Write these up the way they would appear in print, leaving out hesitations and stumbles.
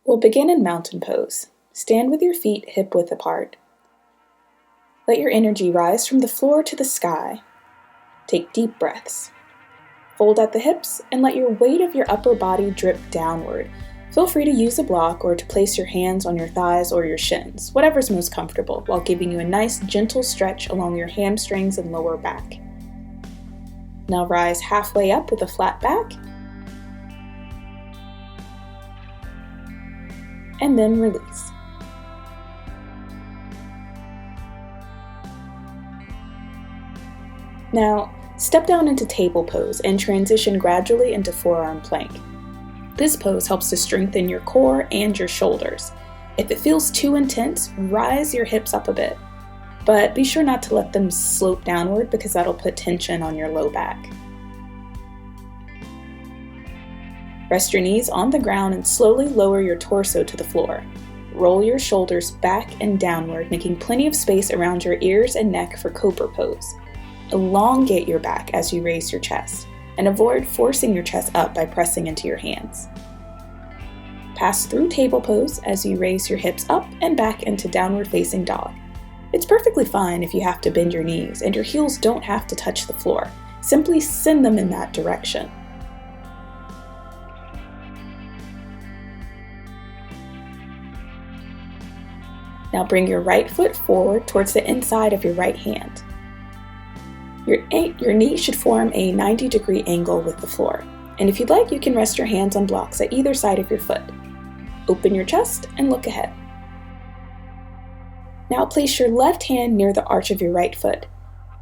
We'll begin in mountain pose. Stand with your feet hip-width apart. Let your energy rise from the floor to the sky. Take deep breaths. Fold at the hips and let your weight of your upper body drip downward. Feel free to use a block or to place your hands on your thighs or your shins, whatever's most comfortable, while giving you a nice gentle stretch along your hamstrings and lower back. Now rise halfway up with a flat back, and then release. Now, step down into table pose and transition gradually into forearm plank. This pose helps to strengthen your core and your shoulders. If it feels too intense, rise your hips up a bit, but be sure not to let them slope downward because that'll put tension on your low back. Rest your knees on the ground and slowly lower your torso to the floor. Roll your shoulders back and downward, making plenty of space around your ears and neck for cobra pose. Elongate your back as you raise your chest, and avoid forcing your chest up by pressing into your hands. Pass through table pose as you raise your hips up and back into downward facing dog. It's perfectly fine if you have to bend your knees, and your heels don't have to touch the floor. Simply send them in that direction. Now bring your right foot forward towards the inside of your right hand. Your knee should form a 90-degree angle with the floor, and if you'd like, you can rest your hands on blocks at either side of your foot. Open your chest and look ahead. Now place your left hand near the arch of your right foot.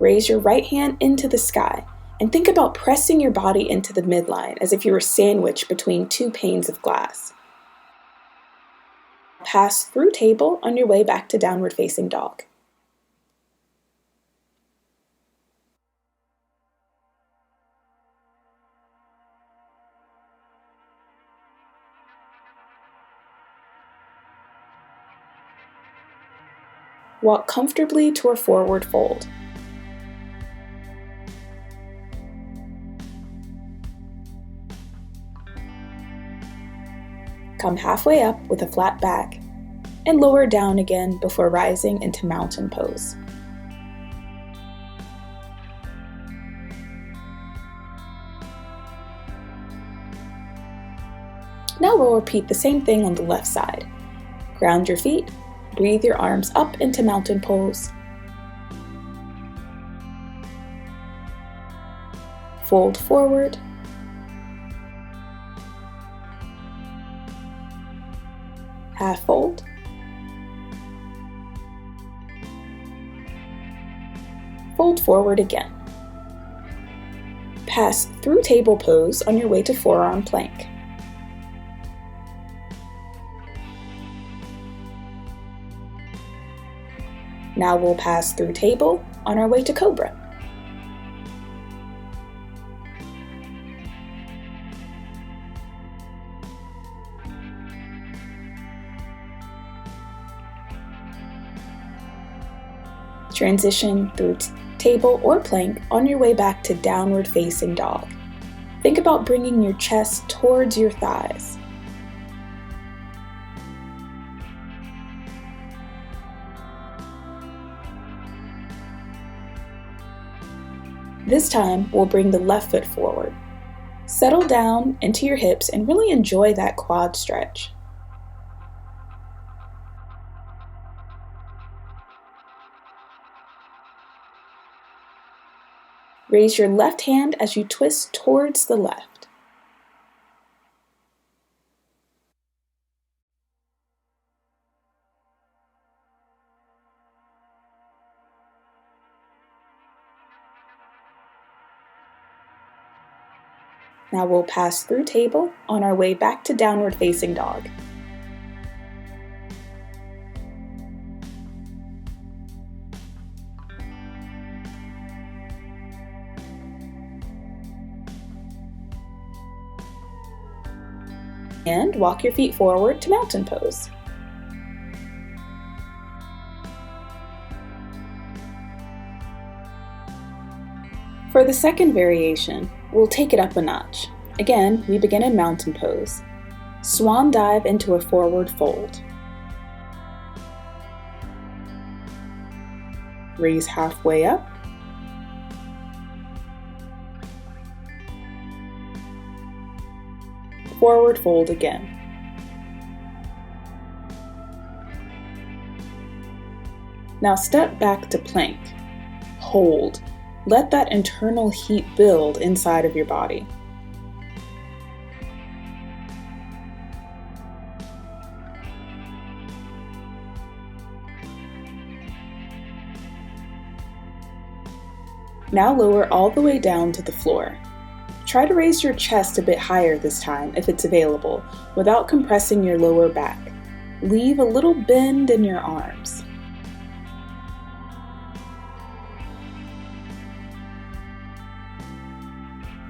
Raise your right hand into the sky, and think about pressing your body into the midline as if you were sandwiched between two panes of glass. Pass through table on your way back to downward facing dog. Walk comfortably to a forward fold. Come halfway up with a flat back, and lower down again before rising into mountain pose. Now we'll repeat the same thing on the left side. Ground your feet, breathe your arms up into mountain pose. Fold forward. Half fold. Fold forward again. Pass through table pose on your way to forearm plank. Now we'll pass through table on our way to cobra. Transition through table or plank on your way back to downward facing dog. Think about bringing your chest towards your thighs. This time, we'll bring the left foot forward. Settle down into your hips and really enjoy that quad stretch. Raise your left hand as you twist towards the left. Now we'll pass through table on our way back to downward facing dog. And walk your feet forward to mountain pose. For the second variation, we'll take it up a notch. Again, we begin in mountain pose. Swan dive into a forward fold. Raise halfway up. Forward fold again. Now step back to plank. Hold. Let that internal heat build inside of your body. Now lower all the way down to the floor. Try to raise your chest a bit higher this time if it's available, without compressing your lower back. Leave a little bend in your arms.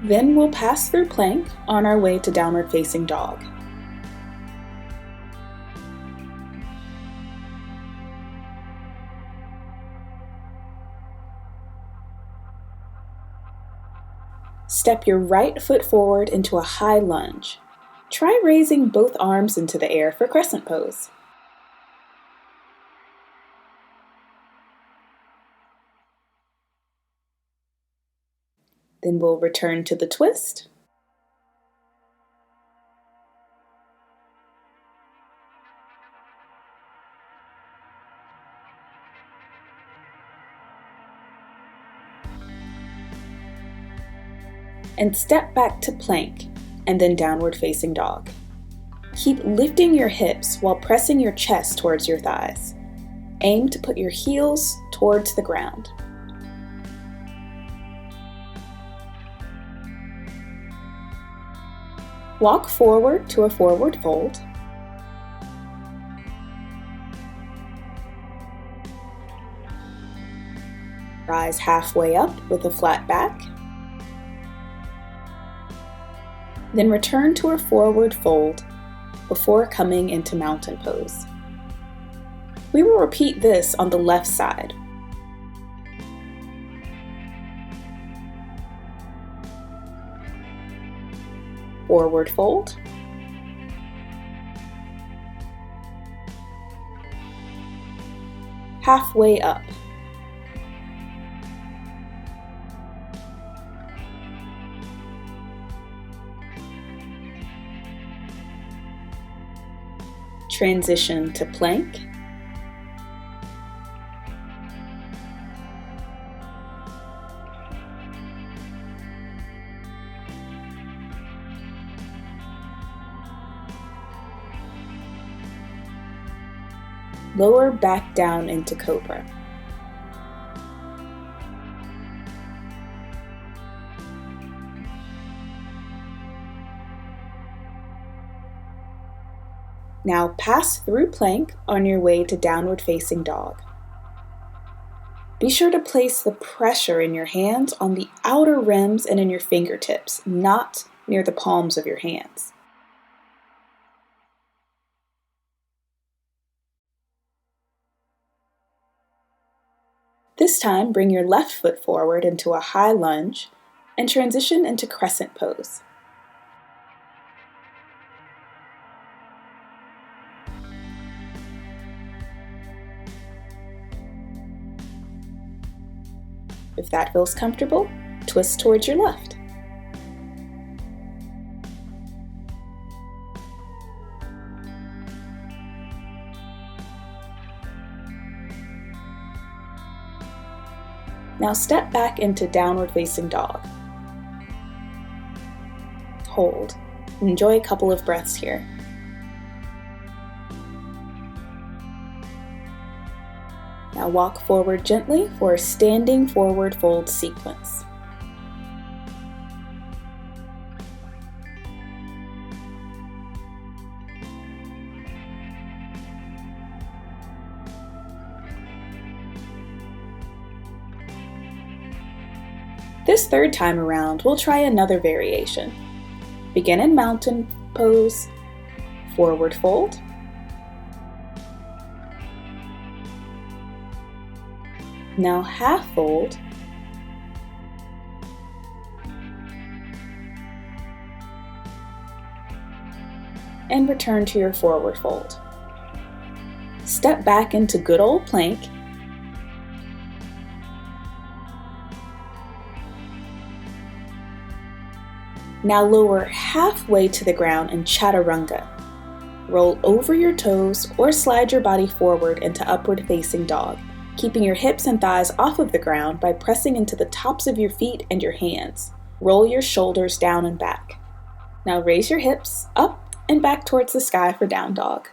Then we'll pass through plank on our way to downward facing dog. Step your right foot forward into a high lunge. Try raising both arms into the air for crescent pose. Then we'll return to the twist. And step back to plank, and then downward facing dog. Keep lifting your hips while pressing your chest towards your thighs. Aim to put your heels towards the ground. Walk forward to a forward fold. Rise halfway up with a flat back. Then return to a forward fold before coming into mountain pose. We will repeat this on the left side. Forward fold. Halfway up. Transition to plank. Lower back down into cobra. Now pass through plank on your way to downward facing dog. Be sure to place the pressure in your hands on the outer rims and in your fingertips, not near the palms of your hands. This time, bring your left foot forward into a high lunge and transition into crescent pose. If that feels comfortable, twist towards your left. Now step back into downward facing dog. Hold. Enjoy a couple of breaths here. Now walk forward gently for a standing forward fold sequence. This third time around, we'll try another variation. Begin in mountain pose, forward fold, now half fold, and return to your forward fold. Step back into good old plank. Now lower halfway to the ground in chaturanga. Roll over your toes or slide your body forward into upward facing dog, keeping your hips and thighs off of the ground by pressing into the tops of your feet and your hands. Roll your shoulders down and back. Now raise your hips up and back towards the sky for down dog.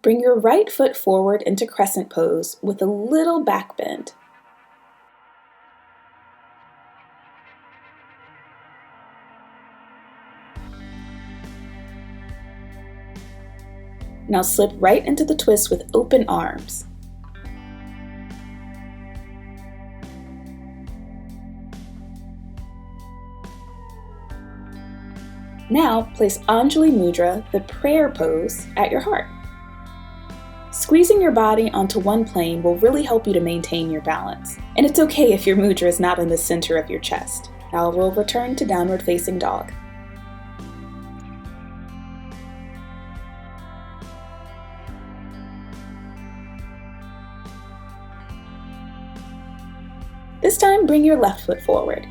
Bring your right foot forward into crescent pose with a little back bend. Now slip right into the twist with open arms. Now place Anjali Mudra, the prayer pose, at your heart. Squeezing your body onto one plane will really help you to maintain your balance. And it's okay if your mudra is not in the center of your chest. Now we'll return to downward facing dog. This time, bring your left foot forward.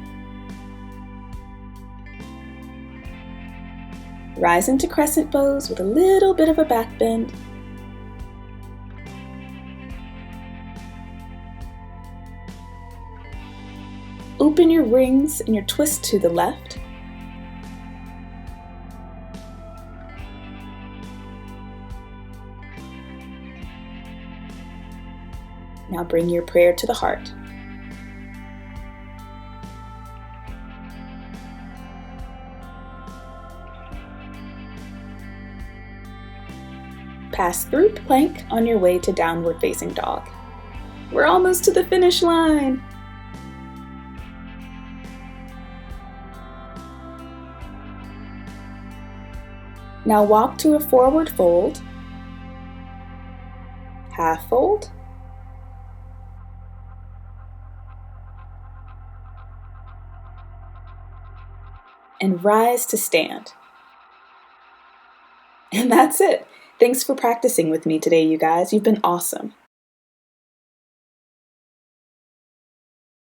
Rise into crescent pose with a little bit of a back bend. Open your rings and your twist to the left. Now bring your prayer to the heart. Pass through plank on your way to downward facing dog. We're almost to the finish line. Now walk to a forward fold, half fold, and rise to stand. And that's it. Thanks for practicing with me today, you guys. You've been awesome.